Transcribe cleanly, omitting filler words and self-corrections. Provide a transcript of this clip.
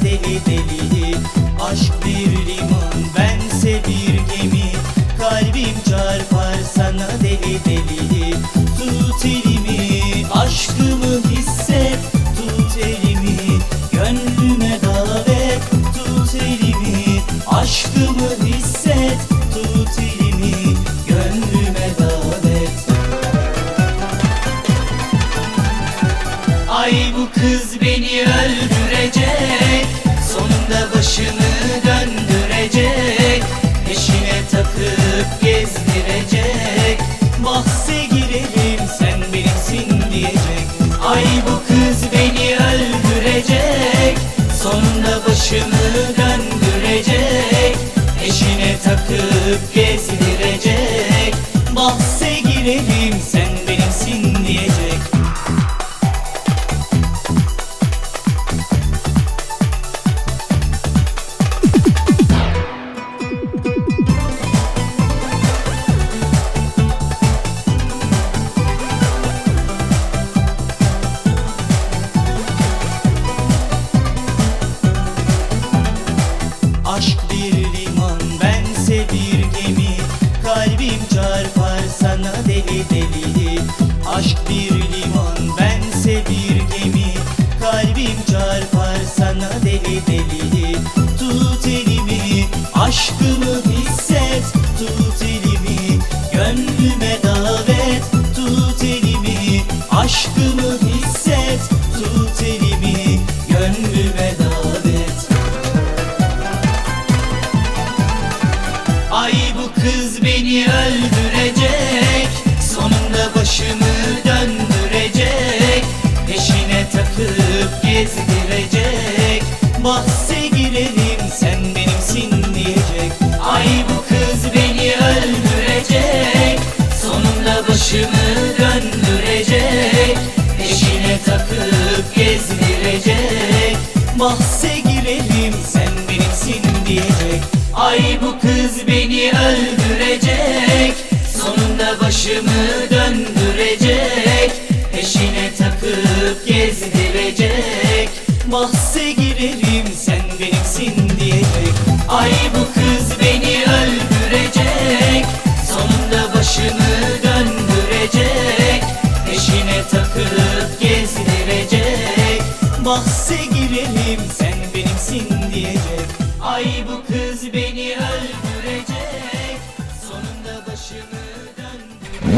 deli deli. Aşk bir liman, bense bir gemi. Kalbim çarpar sana deli deli. Tut elimi, aşkımı hisset. Tut elimi, gönlüme davet. Tut elimi, aşkımı hisset. Tut elimi, gönlüme davet. Ay bu kız beni öldürecek, sonunda başını döndürecek, peşine takıp gezdirecek. Bahse girelim sen benimsin diyecek. Ay bu kız beni öldürecek, sonunda başını döndürecek, peşine takıp gezdirecek. Bahse girelim sen benimsin diyecek. Aşk bir liman, bense bir gemi. Kalbim çarpar sana deli deli. Aşk bir liman, bense bir gemi. Kalbim çarpar sana deli deli. Tut elimi, aşkımı hisset. Tut elimi, gönlüme davet. Tut elimi, aşkımı hisset. Tut elimi, gönlüme davet. Ay bu kız beni öldürecek, sonunda başımı döndürecek, peşine takıp gezdirecek. Bahse girelim sen benimsin diyecek. Ay bu kız beni öldürecek, sonunda başımı döndürecek, peşine takıp gezdirecek. Bahse girelim sen benimsin diyecek. Ay bu kız beni öldürecek, sonunda başımı döndürecek, peşine takıp gezdirecek. Bahse girelim sen benimsin diyecek. Ay bu kız beni öldürecek, sonunda başımı döndürecek, peşine takıp gezdirecek. Bahse girelim sen benimsin diyecek. Ay bu kız beni öldürecek, sonunda başımı döndürecek.